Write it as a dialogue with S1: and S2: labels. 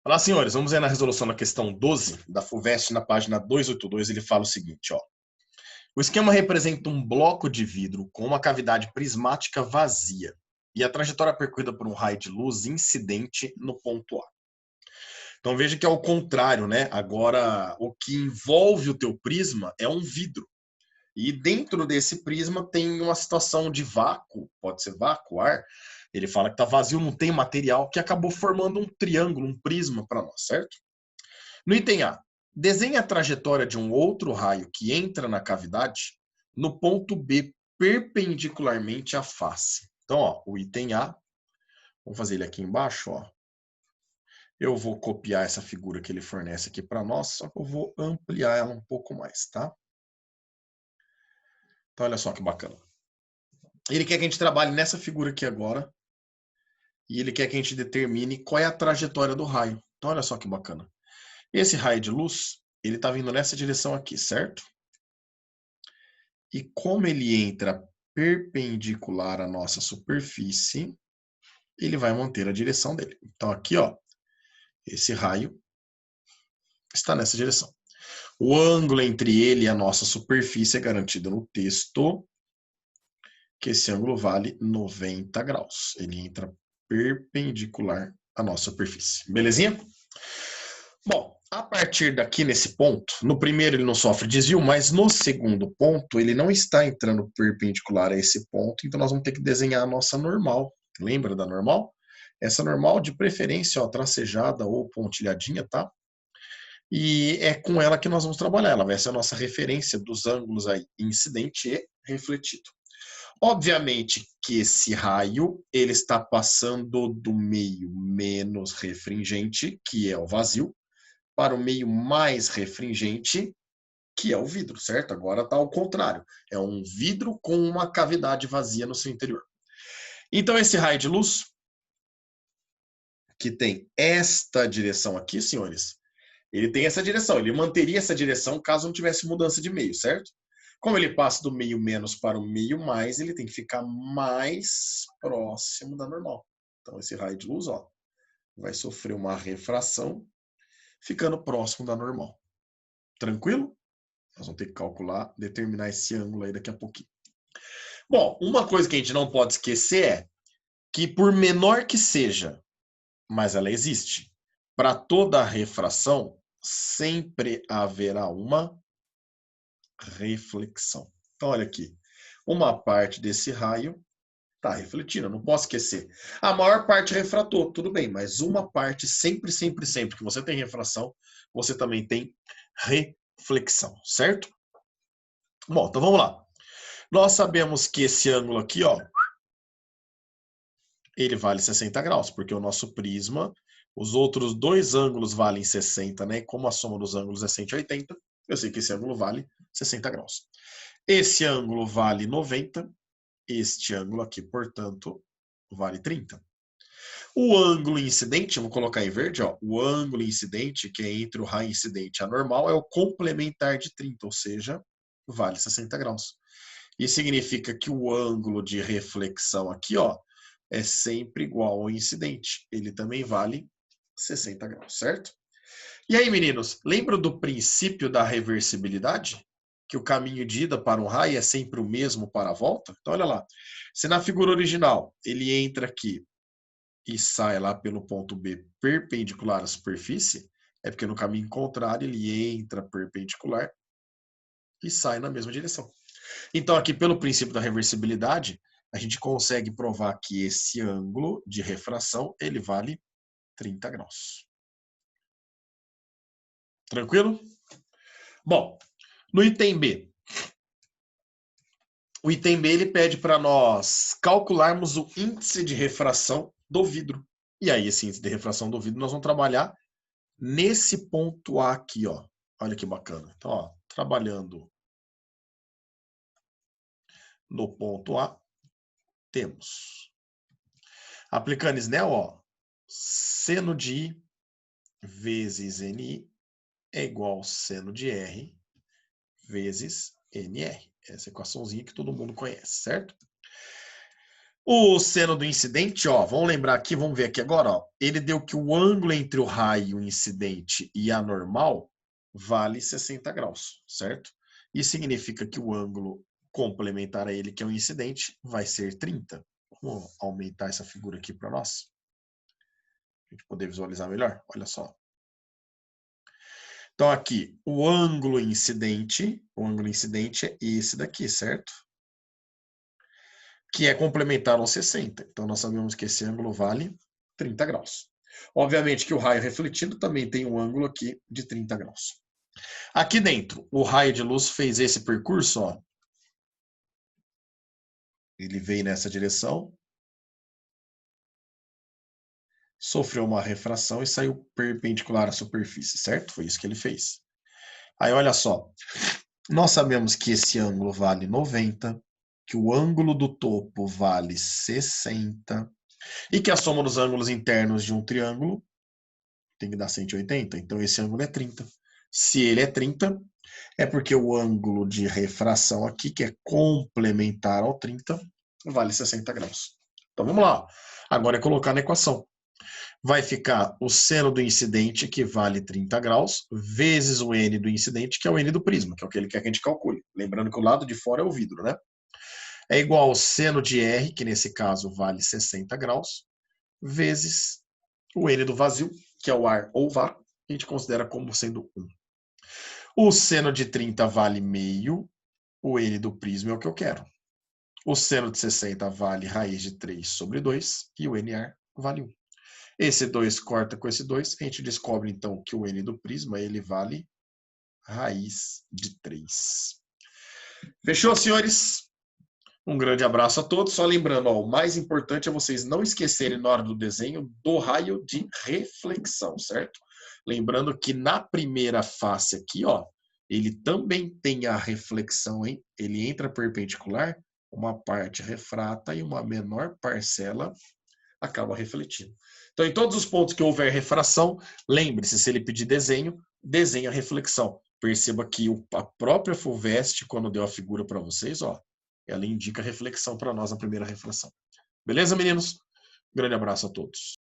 S1: Olá, senhores. Vamos aí na resolução da questão 12 da FUVEST, na página 282, ele fala o seguinte, ó. O esquema representa um bloco de vidro com uma cavidade prismática vazia e a trajetória percorrida por um raio de luz incidente no ponto A. Então veja que é o contrário, né? Agora, o que envolve o teu prisma é um vidro. E dentro desse prisma tem uma situação de vácuo, pode ser vácuo, ar. Ele fala que está vazio, não tem material, que acabou formando um triângulo, um prisma para nós, certo? No item A, desenhe a trajetória de um outro raio que entra na cavidade no ponto B, perpendicularmente à face. Então, ó, o item A, vamos fazer ele aqui embaixo, ó. Eu vou copiar essa figura que ele fornece aqui para nós, só que eu vou ampliar ela um pouco mais, tá? Então, olha só que bacana. Ele quer que a gente trabalhe nessa figura aqui agora, e ele quer que a gente determine qual é a trajetória do raio. Então, olha só que bacana. Esse raio de luz, ele está vindo nessa direção aqui, certo? E como ele entra perpendicular à nossa superfície, ele vai manter a direção dele. Então, aqui, ó, esse raio está nessa direção. O ângulo entre ele e a nossa superfície é garantido no texto, que esse ângulo vale 90 graus. Ele entra perpendicular à nossa superfície. Belezinha? Bom, a partir daqui nesse ponto, no primeiro ele não sofre desvio, mas no segundo ponto ele não está entrando perpendicular a esse ponto, então nós vamos ter que desenhar a nossa normal. Lembra da normal? Essa normal, de preferência, ó, tracejada ou pontilhadinha, tá? E é com ela que nós vamos trabalhar. Ela vai ser a nossa referência dos ângulos aí, incidente e refletido. Obviamente que esse raio ele está passando do meio menos refringente, que é o vazio, para o meio mais refringente, que é o vidro, certo? Agora está ao contrário. É um vidro com uma cavidade vazia no seu interior. Então, esse raio de luz, que tem esta direção aqui, senhores, ele tem essa direção. Ele manteria essa direção caso não tivesse mudança de meio, certo? Como ele passa do meio menos para o meio mais, ele tem que ficar mais próximo da normal. Então, esse raio de luz, ó, vai sofrer uma refração, ficando próximo da normal. Tranquilo? Nós vamos ter que calcular, determinar esse ângulo aí daqui a pouquinho. Bom, uma coisa que a gente não pode esquecer é que, por menor que seja, mas ela existe, para toda refração, sempre haverá uma reflexão. Então, olha aqui. Uma parte desse raio está refletindo, eu não posso esquecer. A maior parte refratou, tudo bem, mas uma parte, sempre, sempre, sempre que você tem refração, você também tem reflexão, certo? Bom, então vamos lá. Nós sabemos que esse ângulo aqui, ó, ele vale 60 graus, porque o nosso prisma, os outros dois ângulos valem 60, né? Como a soma dos ângulos é 180, eu sei que esse ângulo vale 60 graus. Esse ângulo vale 90, este ângulo aqui, portanto, vale 30. O ângulo incidente, vamos colocar em verde, ó, o ângulo incidente, que é entre o raio incidente e a normal, é o complementar de 30, ou seja, vale 60 graus. Isso significa que o ângulo de reflexão aqui, ó, é sempre igual ao incidente. Ele também vale 60 graus, certo? E aí, meninos, lembra do princípio da reversibilidade? Que o caminho de ida para um raio é sempre o mesmo para a volta? Então, olha lá. Se na figura original ele entra aqui e sai lá pelo ponto B perpendicular à superfície, é porque no caminho contrário ele entra perpendicular e sai na mesma direção. Então, aqui, pelo princípio da reversibilidade, a gente consegue provar que esse ângulo de refração, ele vale 30 graus. Tranquilo? Bom, no item B. O item B, ele pede para nós calcularmos o índice de refração do vidro. E aí, esse índice de refração do vidro, nós vamos trabalhar nesse ponto A aqui, ó. Olha que bacana. Então, ó, trabalhando no ponto A, temos. Aplicando Snell, ó, seno de I vezes NI é igual ao seno de R vezes NR. Essa equaçãozinha que todo mundo conhece, certo? O seno do incidente, ó, vamos lembrar aqui, vamos ver aqui agora, ó, ele deu que o ângulo entre o raio incidente e a normal vale 60 graus, certo? Isso significa que o ângulo complementar a ele, que é o incidente, vai ser 30. Vamos aumentar essa figura aqui para nós, para a gente poder visualizar melhor. Olha só. Então aqui, o ângulo incidente é esse daqui, certo? Que é complementar ao 60. Então, nós sabemos que esse ângulo vale 30 graus. Obviamente que o raio refletido também tem um ângulo aqui de 30 graus. Aqui dentro, o raio de luz fez esse percurso, ó. Ele veio nessa direção, sofreu uma refração e saiu perpendicular à superfície, certo? Foi isso que ele fez. Aí, olha só. Nós sabemos que esse ângulo vale 90, que o ângulo do topo vale 60, e que a soma dos ângulos internos de um triângulo tem que dar 180, então esse ângulo é 30. Se ele é 30, é porque o ângulo de refração aqui, que é complementar ao 30, vale 60 graus. Então vamos lá. Agora é colocar na equação. Vai ficar o seno do incidente, que vale 30 graus, vezes o n do incidente, que é o n do prisma, que é o que ele quer que a gente calcule. Lembrando que o lado de fora é o vidro, né? É igual ao seno de r, que nesse caso vale 60 graus, vezes o n do vazio, que é o ar ou vácuo, a gente considera como sendo 1. O seno de 30 vale meio, o n do prisma é o que eu quero. O seno de 60 vale raiz de 3 sobre 2 e o NR vale 1. Esse 2 corta com esse 2, a gente descobre então que o n do prisma ele vale raiz de 3. Fechou, senhores? Um grande abraço a todos. Só lembrando, ó, o mais importante é vocês não esquecerem na hora do desenho do raio de reflexão, certo? Lembrando que na primeira face aqui, ó, ele também tem a reflexão, hein? Ele entra perpendicular, uma parte refrata e uma menor parcela acaba refletindo. Então, em todos os pontos que houver refração, lembre-se, se ele pedir desenho, desenha a reflexão. Perceba que a própria FUVEST, quando deu a figura para vocês, ó, ela indica reflexão para nós na primeira refração. Beleza, meninos? Grande abraço a todos.